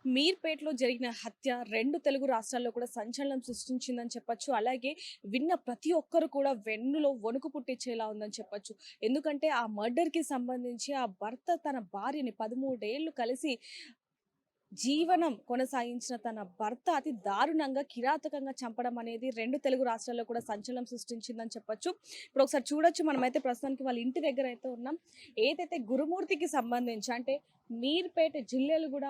మీర్పేటలో జరిగిన హత్య 2 తెలుగు రాష్ట్రాల్లో కూడా సంచలనం సృష్టించిందని చెప్పొచ్చు. అలాగే విన్న ప్రతి ఒక్కరు కూడా వెన్నులో వణుకు పుట్టించేలా ఉందని చెప్పొచ్చు. ఎందుకంటే ఆ మర్డర్‌కి సంబంధించి ఆ భర్త తన భార్యని 13 ఏళ్ళు కలిసి జీవనం కొనసాగించిన తన భర్త అతి దారుణంగా, కిరాతకంగా చంపడం అనేది 2 తెలుగు రాష్ట్రాల్లో కూడా సంచలనం సృష్టించిందని చెప్పొచ్చు. ఇప్పుడు ఒకసారి చూడొచ్చు, మనమైతే ప్రస్తుతానికి వాళ్ళ ఇంటి దగ్గర అయితే ఉన్నాం. ఏదైతే గురుమూర్తికి సంబంధించి అంటే మీర్పేట జిల్లెలుగూడ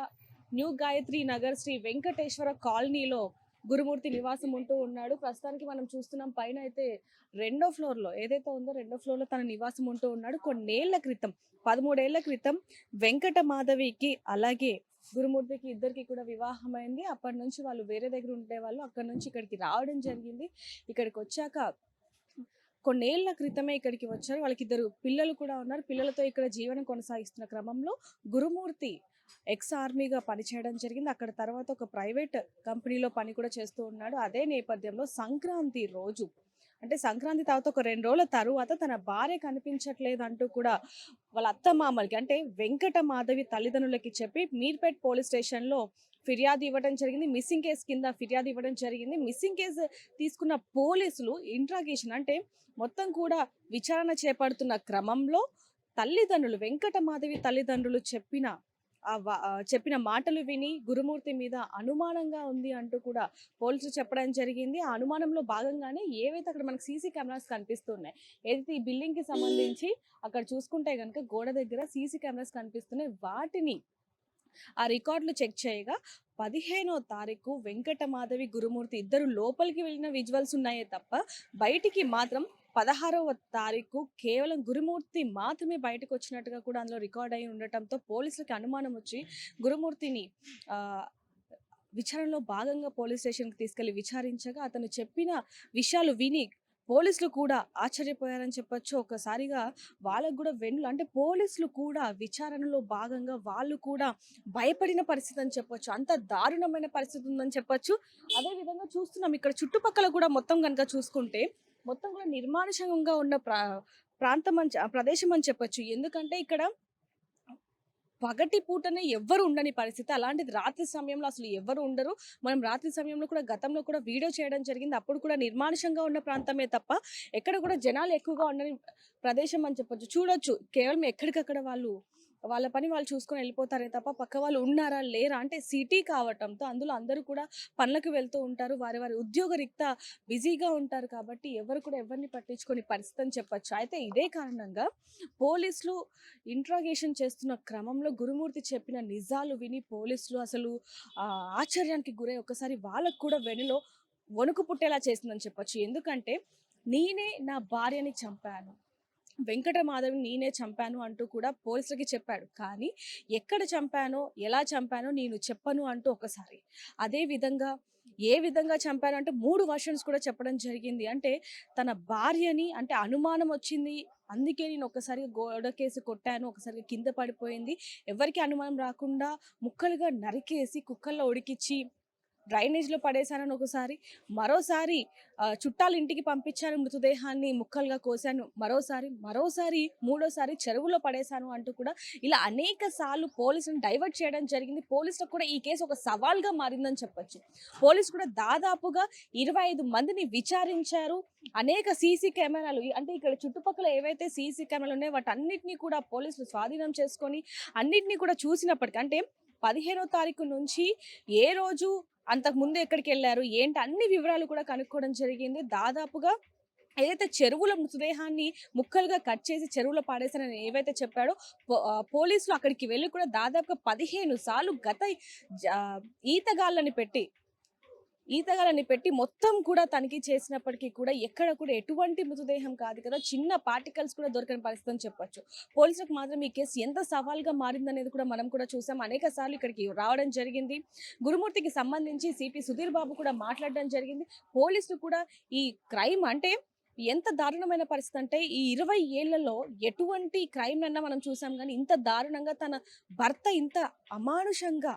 న్యూ గాయత్రి నగర్ శ్రీ వెంకటేశ్వర కాలనీలో గురుమూర్తి నివాసం ఉంటూ ఉన్నాడు. ప్రస్తుతానికి మనం చూస్తున్నాం పైన అయితే రెండో ఫ్లోర్‌లో ఏదైతే ఉందో రెండో ఫ్లోర్‌లో తన నివాసం ఉంటూ ఉన్నాడు. కొన్నేళ్ల క్రితం 13 ఏళ్ల క్రితం వెంకట మాధవికి అలాగే గురుమూర్తికి ఇద్దరికి కూడా వివాహమైంది. అప్పటినుంచి వాళ్ళు వేరే దగ్గర ఉండేవాళ్ళు. అక్కడి నుంచి ఇక్కడికి రావడం జరిగింది. ఇక్కడికొచ్చాక కొన్నేళ్ల క్రితమే ఇక్కడికి వచ్చారు. వాళ్ళకిద్దరు పిల్లలు కూడా ఉన్నారు. పిల్లలతో ఇక్కడ జీవనం కొనసాగిస్తున్న క్రమంలో గురుమూర్తి ఎక్స్ ఆర్మీగా పనిచేయడం జరిగింది. అక్కడ తర్వాత ఒక ప్రైవేట్ కంపెనీలో పని కూడా చేస్తూ ఉన్నాడు. అదే నేపథ్యంలో సంక్రాంతి రోజు అంటే సంక్రాంతి తర్వాత ఒక 2 రోజుల తరువాత తన భార్య కనిపించట్లేదంటూ కూడా వాళ్ళ అత్తమామలకి అంటే వెంకట మాధవి తల్లిదండ్రులకి చెప్పి మీర్పేట్ పోలీస్ స్టేషన్‌లో ఫిర్యాదు ఇవ్వడం జరిగింది. మిస్సింగ్ కేస్ కింద ఫిర్యాదు ఇవ్వడం జరిగింది. మిస్సింగ్ కేస్ తీసుకున్న పోలీసులు ఇంట్రాగేషన్ అంటే మొత్తం కూడా విచారణ చేపడుతున్న క్రమంలో తల్లిదండ్రులు వెంకట మాధవి తల్లిదండ్రులు చెప్పిన మాటలు విని గురుమూర్తి మీద అనుమానంగా ఉంది అంటూ కూడా పోలీసులు చెప్పడం జరిగింది. ఆ అనుమానంలో భాగంగానే ఏవైతే అక్కడ మనకు సీసీ కెమెరాస్ కనిపిస్తున్నాయి. ఏదైతే ఈ బిల్డింగ్‌కి సంబంధించి అక్కడ చూసుకుంటే గనుక గోడ దగ్గర సీసీ కెమెరాస్ కనిపిస్తున్నాయి. వాటిని ఆ రికార్డులు చెక్ చేయగా 15వ తారీఖు వెంకట మాధవి, గురుమూర్తి ఇద్దరు లోపలికి వెళ్ళిన విజువల్స్ ఉన్నాయే తప్ప బయటికి మాత్రం 16వ తారీఖు కేవలం గురుమూర్తి మాత్రమే బయటకు వచ్చినట్టుగా కూడా అందులో రికార్డ్ అయి ఉండటంతో పోలీసులకి అనుమానం వచ్చి గురుమూర్తిని విచారణలో భాగంగా పోలీస్ స్టేషన్‌కి తీసుకెళ్లి విచారించగా అతను చెప్పిన విషయాలు విని పోలీసులు కూడా ఆశ్చర్యపోయారని చెప్పొచ్చు. ఒక్కసారిగా వాళ్ళకి గూడా అంటే పోలీసులు కూడా విచారణలో భాగంగా వాళ్ళు కూడా భయపడిన పరిస్థితి అని చెప్పొచ్చు. అంత దారుణమైన పరిస్థితి ఉందని చెప్పొచ్చు. అదే విధంగా చూస్తున్నాం ఇక్కడ చుట్టుపక్కల కూడా మొత్తం గనుక చూసుకుంటే మొత్తం కూడా నిర్మానుష్యంగా ఉన్న ప్రాంతం ప్రదేశం అని చెప్పొచ్చు. ఎందుకంటే ఇక్కడ పగటి పూటనే ఎవ్వరు ఉండని పరిస్థితి. అలాంటిది రాత్రి సమయంలో అసలు ఎవ్వరు ఉండరు. మనం రాత్రి సమయంలో కూడా గతంలో కూడా వీడియో చేయడం జరిగింది. అప్పుడు కూడా నిర్మానుష్యంగా ఉన్న ప్రాంతమే తప్ప ఎక్కడ కూడా జనాలు ఎక్కువగా ఉండని ప్రదేశం అని చెప్పొచ్చు. చూడొచ్చు కేవలం ఎక్కడికక్కడ వాళ్ళ పని వాళ్ళు చూసుకొని వెళ్ళిపోతారే తప్ప పక్క వాళ్ళు ఉన్నారా? లేరా? అంటే సిటీ కావటంతో అందులో అందరూ కూడా పనులకు వెళ్తూ ఉంటారు. వారి వారి ఉద్యోగరీత్యా బిజీగా ఉంటారు కాబట్టి ఎవరు కూడా ఎవరిని పట్టించుకోని పరిస్థితి అని చెప్పొచ్చు. అయితే ఇదే కారణంగా పోలీసులు ఇంట్రాగేషన్ చేస్తున్న క్రమంలో గురుమూర్తి చెప్పిన నిజాలు విని పోలీసులు అసలు ఆశ్చర్యానికి గురై ఒక్కసారి వాళ్ళకు కూడా వెన్నులో వణుకు పుట్టేలా చేసిందని చెప్పొచ్చు. ఎందుకంటే నేనే నా భార్యని చంపాను. వెంకట మాధవ్‌ని నేనే చంపాను అంటూ కూడా పోలీసులకి చెప్పాడు. కానీ ఎక్కడ చంపానో, ఎలా చంపానో నేను చెప్పను అంటూ ఒకసారి. అదే విధంగా ఏ విధంగా చంపాను అంటే 3 వర్షన్స్ కూడా చెప్పడం జరిగింది. అంటే తన భార్యని అంటే అనుమానం వచ్చింది. అందుకే నేను ఒక్కసారిగా గోడకేసి కొట్టాను. ఒకసారిగా కింద పడిపోయింది. ఎవరికీ అనుమానం రాకుండా ముక్కలుగా నరికేసి కుక్కల్లో ఉడికిచ్చి డ్రైనేజ్‌లో పడేశానని ఒకసారి, మరోసారి చుట్టాల ఇంటికి పంపించాను మృతదేహాన్ని ముక్కలుగా కోసాను. మరోసారి మూడోసారి చెరువులో పడేశాను అంటూ కూడా ఇలా అనేక సార్లు పోలీసులను డైవర్ట్ చేయడం జరిగింది. పోలీసులకు కూడా ఈ కేసు ఒక సవాల్‌గా మారిందని చెప్పొచ్చు. పోలీసులు కూడా దాదాపుగా 25 మందిని విచారించారు. అనేక సీసీ కెమెరాలు అంటే ఇక్కడ చుట్టుపక్కల ఏవైతే సీసీ కెమెరాలు ఉన్నాయో వాటన్నిటిని కూడా పోలీసులు స్వాధీనం చేసుకొని అన్నిటిని కూడా చూసినప్పటికి అంటే 15వ తారీఖు నుంచి ఏ రోజు అంతకుముందు ఎక్కడికెళ్లారు? ఏంటి? అన్ని వివరాలు కూడా కనుక్కోవడం జరిగింది. దాదాపుగా ఏదైతే చెరువులో మృతదేహాన్ని ముక్కలుగా కట్ చేసి చెరువులో పడేశారని ఏవైతే చెప్పాడో పోలీసులు అక్కడికి వెళ్లి కూడా దాదాపుగా 15 సార్లు జ ఈతగాళ్ళని పెట్టి మొత్తం కూడా తనిఖీ చేసినప్పటికీ కూడా ఎక్కడ కూడా ఎటువంటి మృతదేహం కాదు కదా! చిన్న పార్టికల్స్ కూడా దొరకని పరిస్థితి అని చెప్పొచ్చు. పోలీసులకు మాత్రం ఈ కేసు ఎంత సవాల్‌గా మారిందనేది కూడా మనం కూడా చూసాం. అనేక సార్లు ఇక్కడికి రావడం జరిగింది. గురుమూర్తికి సంబంధించి సిపి సుధీర్ బాబు కూడా మాట్లాడడం జరిగింది. పోలీసులు కూడా ఈ క్రైమ్ అంటే ఎంత దారుణమైన పరిస్థితి అంటే ఈ 20 ఏళ్లలో ఎటువంటి క్రైమ్ అన్నా మనం చూసాం గానీ ఇంత దారుణంగా తన భర్త ఇంత అమానుషంగా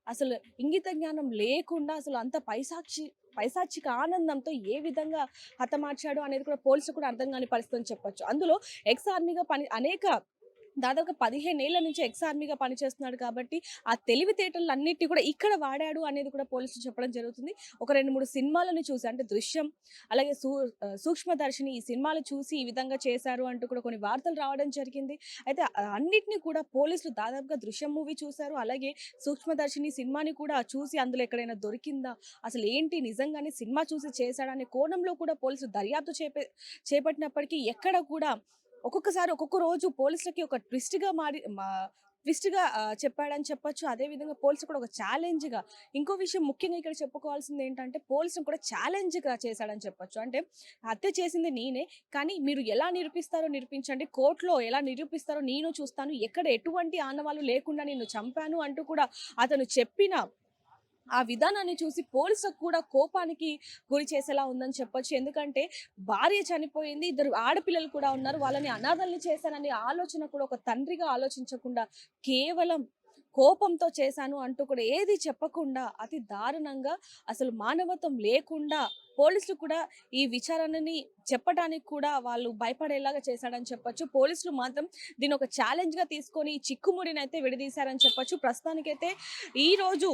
అసలు ఇంగిత జ్ఞానం లేకుండా అసలు అంత పైశాచిక ఆనందంతో ఏ విధంగా హతమార్చాడు అనేది కూడా పోలీసులు కూడా అర్థం కాని పరిస్థితి అని చెప్పొచ్చు. అందులో ఎక్స్ ఆర్మీగా అనేక దాదాపుగా 15 ఏళ్ల నుంచి ఎక్స్ ఆర్మీగా పనిచేస్తున్నాడు కాబట్టి, ఆ తెలివితేటలన్నిటిని కూడా ఇక్కడ వాడాడు అనేది కూడా పోలీసులు చెప్పడం జరుగుతుంది. ఒక 2, 3 సినిమాలను చూసి అంటే 'దృశ్యం' అలాగే 'సూక్ష్మదర్శిని' ఈ సినిమాలు చూసి ఈ విధంగా చేశారు అంటూ కూడా కొన్ని వార్తలు రావడం జరిగింది. అయితే అన్నిటిని కూడా పోలీసులు దాదాపుగా 'దృశ్యం' మూవీ చూసారు. అలాగే 'సూక్ష్మదర్శిని' సినిమాని కూడా చూసి అందులో ఎక్కడైనా దొరికిందా? అసలేంటి నిజంగానే సినిమా చూసి చేశాడా? అనే కోణంలో కూడా పోలీసులు దర్యాప్తు చేపట్టినప్పటికీ ఎక్కడ కూడా ఒక్కొక్కసారి ఒక్కొక్క రోజు పోలీసులకి ఒక ట్విస్ట్‌గా చెప్పాడని చెప్పొచ్చు. అదే విధంగా పోలీసులు కూడా ఒక ఛాలెంజ్‌గా ఇంకో విషయం ముఖ్యంగా ఇక్కడ చెప్పుకోవాల్సిందేంటంటే పోలీసుని కూడా ఛాలెంజ్‌గా చేశాడని చెప్పొచ్చు. అంటే హత్య చేసింది నేనే. కానీ మీరు ఎలా నిరూపిస్తారో నిరూపించండి. కోర్ట్‌లో ఎలా నిరూపిస్తారో నేను చూస్తాను. ఎక్కడ ఎటువంటి ఆనవాళ్ళు లేకుండా నిన్ను చంపాను అంటూ కూడా అతను చెప్పిన ఆ విధానాన్ని చూసి పోలీసులకు కూడా కోపానికి గురి చేసేలా ఉందని చెప్పొచ్చు. ఎందుకంటే భార్య చనిపోయింది. ఇద్దరు ఆడపిల్లలు కూడా ఉన్నారు. వాళ్ళని అనాథల్ని చేశాననే ఆలోచన కూడా ఒక తండ్రిగా ఆలోచించకుండా కేవలం కోపంతో చేశాను అంటూ కూడా ఏది చెప్పకుండా అతి దారుణంగా అసలు మానవత్వం లేకుండా పోలీసులు కూడా ఈ విచారణని చెప్పడానికి కూడా వాళ్ళు భయపడేలాగా చేశాడని చెప్పొచ్చు. పోలీసులు మాత్రం దీన్ని ఒక ఛాలెంజ్‌గా తీసుకొని ఈ చిక్కుముడినైతే విడదీశారని చెప్పొచ్చు. ప్రస్తుతానికైతే ఈరోజు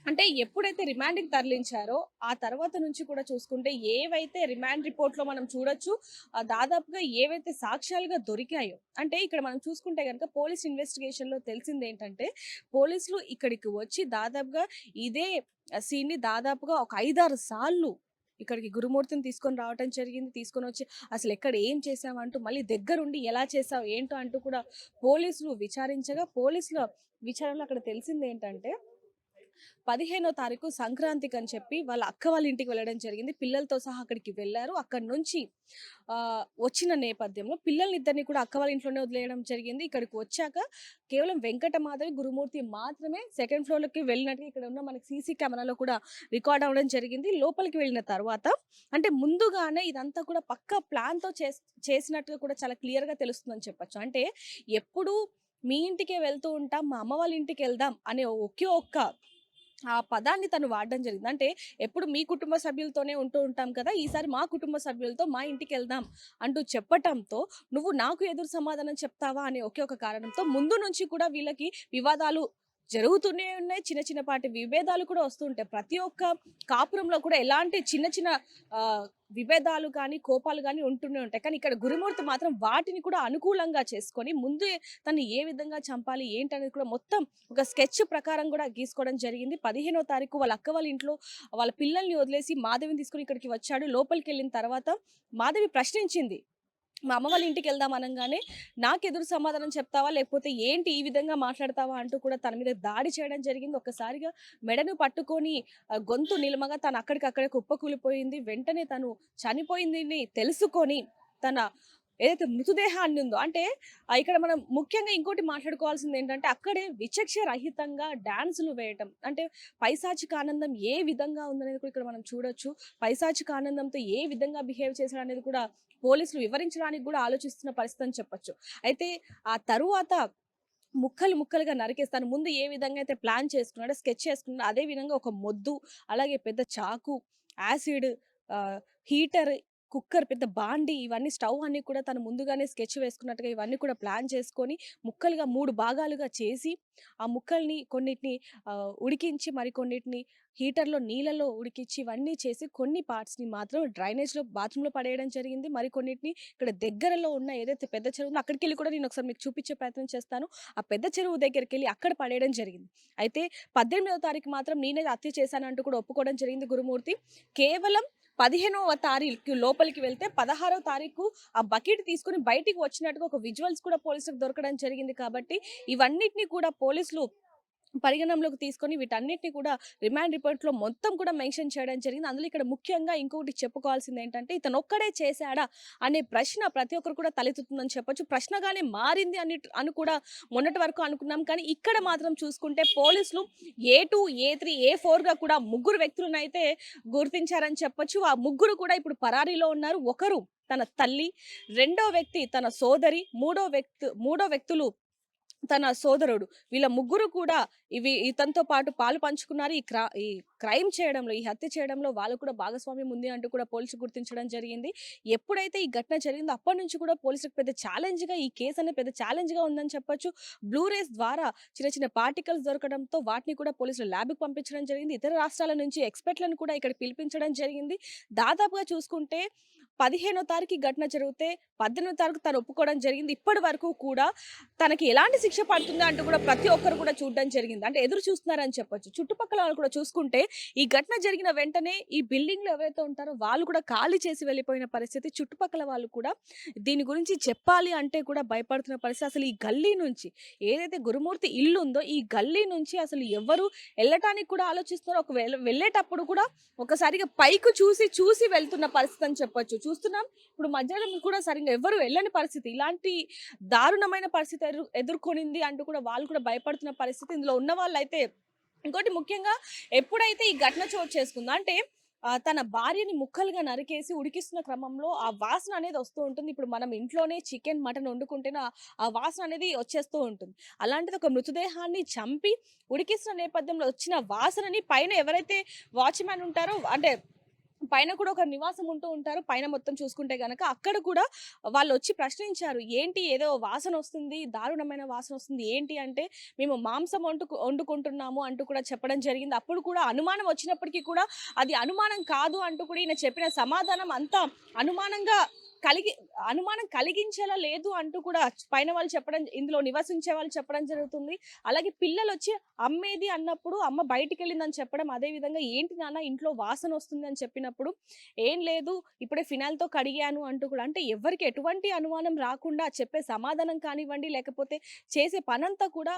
అంటే ఎప్పుడైతే రిమాండ్‌కి తరలించారో, ఆ తర్వాత నుంచి కూడా చూసుకుంటే ఏవైతే రిమాండ్ రిపోర్ట్‌లో మనం చూడొచ్చు. దాదాపుగా ఏవైతే సాక్ష్యాలుగా దొరికాయో అంటే ఇక్కడ మనం చూసుకుంటే గనుక పోలీస్ ఇన్వెస్టిగేషన్‌లో తెలిసిందేంటంటే, పోలీసులు ఇక్కడికి వచ్చి దాదాపుగా ఇదే సీన్‌ని దాదాపుగా ఒక 5, 6 సార్లు ఇక్కడికి గురుమూర్తిని తీసుకొని రావటం జరిగింది. తీసుకొనొచ్చి అసలెక్కడ ఏం చేశావంటూ మళ్ళీ దగ్గరుండి ఎలా చేశావు ఏంటో అంటూ కూడా పోలీసులు విచారించగా, పోలీసుల విచారణలో అక్కడ తెలిసిందేంటంటే 15వ తారీఖు సంక్రాంతికని చెప్పి వాళ్ళ అక్క వాళ్ళ ఇంటికి వెళ్ళడం జరిగింది. పిల్లలతో సహా అక్కడికి వెళ్లారు. అక్కడి నుంచి వచ్చిన నేపథ్యంలో పిల్లల్నిద్దరిని కూడా అక్క వాళ్ళ ఇంట్లోనే వదిలేయడం జరిగింది. ఇక్కడికి వచ్చాక కేవలం వెంకటమాధవి, గురుమూర్తి మాత్రమే సెకండ్ ఫ్లోర్‌లోకి వెళ్ళినట్టుగా ఇక్కడ ఉన్న మనకి సీసీ కెమెరాలో కూడా రికార్డ్ అవ్వడం జరిగింది. లోపలికి వెళ్ళిన తర్వాత అంటే ముందుగానే ఇదంతా కూడా పక్కా ప్లాన్‌తో చేసినట్టుగా కూడా చాలా క్లియర్‌గా తెలుస్తుందని చెప్పొచ్చు. అంటే ఎప్పుడు మీ ఇంటికే వెళ్తూ ఉంటాం, మా అమ్మ వాళ్ళ ఇంటికెళ్దాం అనే ఒకే ఒక్క ఆ పదాన్ని తను వాడడం జరిగింది. అంటే ఎప్పుడు మీ కుటుంబ సభ్యులతోనే ఉంటూ ఉంటాం కదా! ఈసారి మా కుటుంబ సభ్యులతో మా ఇంటికెళ్దాం అంటూ చెప్పటంతో, నువ్వు నాకు ఎదురు సమాధానం చెప్తావా అనే ఒకే ఒక కారణంతో ముందు నుంచి కూడా వీళ్ళకి వివాదాలు జరుగుతూనే ఉన్నాయి. చిన్న చిన్నపాటి విభేదాలు కూడా వస్తూ ఉంటాయి. ప్రతి ఒక్క కాపురంలో కూడా ఎలాంటి చిన్న చిన్న ఆహ్, విభేదాలు కానీ, కోపాలు గానీ ఉంటూనే ఉంటాయి. కానీ ఇక్కడ గురుమూర్తి మాత్రం వాటిని కూడా అనుకూలంగా చేసుకొని ముందే తనని ఏ విధంగా చంపాలి ఏంటనేది కూడా మొత్తం ఒక స్కెచ్ ప్రకారం కూడా గీసుకోవడం జరిగింది. 15వ తారీఖు వాళ్ళ అక్క వాళ్ళ ఇంట్లో వాళ్ళ పిల్లల్ని వదిలేసి మాధవిని తీసుకొని ఇక్కడికి వచ్చాడు. లోపలికెళ్ళిన తర్వాత మాధవి ప్రశ్నించింది. మా అమ్మ వాళ్ళ ఇంటికెళ్దాం అనంగానే, నాకెదురు సమాధానం చెప్తావా? లేకపోతే ఏంటి ఈ విధంగా మాట్లాడతావా? అంటూ కూడా తన మీద దాడి చేయడం జరిగింది. ఒక్కసారిగా మెడను పట్టుకొని గొంతు నిలమగా తను అక్కడికక్కడే కుప్పకూలిపోయింది. వెంటనే తను చనిపోయిందని తెలుసుకొని తన ఏదైతే మృతదేహాన్ని ఉందో అంటే ఇక్కడ మనం ముఖ్యంగా ఇంకోటి మాట్లాడుకోవాల్సిందేంటంటే, అక్కడే విచక్ష రహితంగా డాన్సులు వేయటం. అంటే పైశాచిక ఆనందం ఏ విధంగా ఉందనేది కూడా ఇక్కడ మనం చూడొచ్చు. పైశాచిక ఆనందంతో ఏ విధంగా బిహేవ్ చేశాడనేది కూడా పోలీసులు వివరించడానికి గూడా ఆలోచిస్తున్న పరిస్థితి అని చెప్పొచ్చు. అయితే ఆ తరువాత ముక్కలు ముక్కలుగా నరికేస్తాను. ముందు ఏ విధంగా అయితే ప్లాన్ చేసుకున్నాడో, స్కెచ్ చేసుకున్నాడో అదే విధంగా ఒక మొద్దు, అలాగే పెద్ద చాకు, యాసిడ్, ఆహ్, హీటర్, కుక్కర్, పెద్ద బాండీ ఇవన్నీ స్టవ్ అన్నీ కూడా తను ముందుగానే స్కెచ్ వేసుకున్నట్టుగా ఇవన్నీ కూడా ప్లాన్ చేసుకొని ముక్కలుగా 3 భాగాలుగా చేసి, ఆ ముక్కల్ని కొన్నిటిని ఉడికించి మరికొన్నిటిని హీటర్‌లో నీళ్ళలో ఉడికిచ్చి ఇవన్నీ చేసి కొన్ని పార్ట్స్‌ని మాత్రం డ్రైనేజ్‌లో బాత్రూమ్‌లో పడేయడం జరిగింది. మరికొన్నిటిని ఇక్కడ దగ్గరలో ఉన్న ఏదైతే పెద్ద చెరువు ఉందో అక్కడికెళ్ళి కూడా నేను ఒకసారి మీకు చూపించే ప్రయత్నం చేస్తాను. ఆ పెద్ద చెరువు దగ్గరికెళ్ళి అక్కడ పడేయడం జరిగింది. అయితే 18వ తారీఖు మాత్రం నేనే హత్య చేశానంటూ కూడా ఒప్పుకోవడం జరిగింది గురుమూర్తి. కేవలం 15వ తారీఖు లోపలికి వెళ్తే 16వ తారీఖు ఆ బకెట్ తీసుకొని బయటికి వచ్చినట్టుగా ఒక విజువల్స్ కూడా పోలీసులకు దొరకడం జరిగింది కాబట్టి ఇవన్నిటిని కూడా పోలీసులు పరిగణనలోకి తీసుకొని వీటన్నిటిని కూడా రిమాండ్ రిపోర్ట్‌లో మొత్తం కూడా మెన్షన్ చేయడం జరిగింది. అందులో ఇక్కడ ముఖ్యంగా ఇంకొకటి చెప్పుకోవాల్సిందేంటంటే ఇతనొక్కడే చేశాడా అనే ప్రశ్న ప్రతి ఒక్కరు కూడా తలెత్తుతుందని చెప్పొచ్చు. ప్రశ్నగానే మారింది అని కూడా మొన్నటి వరకు అనుకున్నాం. కానీ ఇక్కడ మాత్రం చూసుకుంటే పోలీసులు ఏ2, ఏ3, ఏ4గా కూడా ముగ్గురు వ్యక్తులనైతే గుర్తించారని చెప్పొచ్చు. ఆ ముగ్గురు కూడా ఇప్పుడు పరారీలో ఉన్నారు. ఒకరు తన తల్లి, రెండో వ్యక్తి తన సోదరి, మూడో వ్యక్తులు తన సోదరుడు. వీళ్ళ ముగ్గురు కూడా ఇతనితో పాటు పాలు పంచుకున్నారు. ఈ క్రైమ్ చేయడంలో, ఈ హత్య చేయడంలో వాళ్ళకి కూడా భాగస్వామ్యం ఉంది అంటూ కూడా పోలీసులు గుర్తించడం జరిగింది. ఎప్పుడైతే ఈ ఘటన జరిగిందో అప్పటినుంచి కూడా పోలీసులకు పెద్ద ఛాలెంజ్‌గా ఈ కేస్ అనేది పెద్ద ఛాలెంజ్‌గా ఉందని చెప్పొచ్చు. బ్లూ రేస్ ద్వారా చిన్న చిన్న పార్టికల్స్ దొరకడంతో వాటిని కూడా పోలీసులు ల్యాబ్‌కి పంపించడం జరిగింది. ఇతర రాష్ట్రాల నుంచి ఎక్స్‌పర్ట్‌లను కూడా ఇక్కడికి పిలిపించడం జరిగింది. దాదాపుగా చూసుకుంటే 15వ తారీఖు ఈ ఘటన జరిగితే 18వ తారీఖు తను ఒప్పుకోవడం జరిగింది. ఇప్పటి వరకు కూడా తనకి ఎలాంటి శిక్ష పడుతుందా అంటూ కూడా ప్రతి ఒక్కరు కూడా చూడడం జరిగింది. అంటే ఎదురు చూస్తున్నారని చెప్పొచ్చు. చుట్టుపక్కల వాళ్ళు కూడా చూసుకుంటే ఈ ఘటన జరిగిన వెంటనే ఈ బిల్డింగ్‌లో ఎవరైతే ఉంటారో వాళ్ళు కూడా ఖాళీ చేసి వెళ్ళిపోయిన పరిస్థితి. చుట్టుపక్కల వాళ్ళు కూడా దీని గురించి చెప్పాలి అంటే కూడా భయపడుతున్న పరిస్థితి. అసలు ఈ గల్లీ నుంచి ఏదైతే గురుమూర్తి ఇల్లు ఉందో ఈ గల్లీ నుంచి అసలు ఎవ్వరు ఎళ్ళటానికి కూడా ఆలోచిస్తున్నారో ఒకవేళ వెళ్ళేటప్పుడు కూడా ఒకసారిగా పైకి చూసి వెళ్తున్న పరిస్థితి అని చెప్పొచ్చు. చూస్తున్నాం ఇప్పుడు మధ్యాహ్నం కూడా సరిగ్గా ఎవ్వరు వెళ్ళని పరిస్థితి. ఇలాంటి దారుణమైన పరిస్థితి ఎదుర్కొనింది అంటూ కూడా వాళ్ళు కూడా భయపడుతున్న పరిస్థితి. ఇందులో ఉన్న వాళ్ళైతే ఇంకోటి ముఖ్యంగా ఎప్పుడైతే ఈ ఘటన చోటు చేసుకుందో అంటే తన భార్యని ముక్కలుగా నరికేసి ఉడికిస్తున్న క్రమంలో ఆ వాసన అనేది వస్తూ ఉంటుంది. ఇప్పుడు మనం ఇంట్లోనే చికెన్, మటన్ వండుకుంటేనే ఆ వాసన అనేది వచ్చేస్తూ ఉంటుంది. అలాంటిది ఒక మృతదేహాన్ని చంపి ఉడికిస్తున్న నేపథ్యంలో వచ్చిన వాసనని పైన ఎవరైతే వాచ్‌మ్యాన్ ఉంటారో అంటే పైన కూడా ఒక నివాసం ఉంటూ ఉంటారు. పైన మొత్తం చూసుకుంటే గనక అక్కడ కూడా వాళ్ళొచ్చి ప్రశ్నించారు. "ఏంటి ఏదో వాసనొస్తుంది, దారుణమైన వాసనొస్తుంది. ఏంటి?" అంటే, "మేము మాంసం వండుకుంటున్నాము" అంటూ కూడా చెప్పడం జరిగింది. అప్పుడు కూడా అనుమానం వచ్చినప్పటికీ కూడా అది అనుమానం కాదు అంటూ కూడా ఈయన చెప్పిన సమాధానం అంతా అనుమానంగా కలిగి అనుమానం కలిగించేలా లేదు అంటూ కూడా పైన వాళ్ళు చెప్పడం ఇందులో నివసించే వాళ్ళు చెప్పడం జరుగుతుంది. అలాగే పిల్లలొచ్చి అమ్మేది అన్నప్పుడు అమ్మ బయటికెళ్ళిందని చెప్పడం. అదే విధంగా "ఏంటి నాన్న ఇంట్లో వాసనొస్తుంది" అని చెప్పినప్పుడు, "ఏం లేదు ఇప్పుడే ఫినాయిల్‌తో కడిగాను" అంటూ కూడా అంటే ఎవ్వరికి ఎటువంటి అనుమానం రాకుండా చెప్పే సమాధానం కానివ్వండి, లేకపోతే చేసే పనంతా కూడా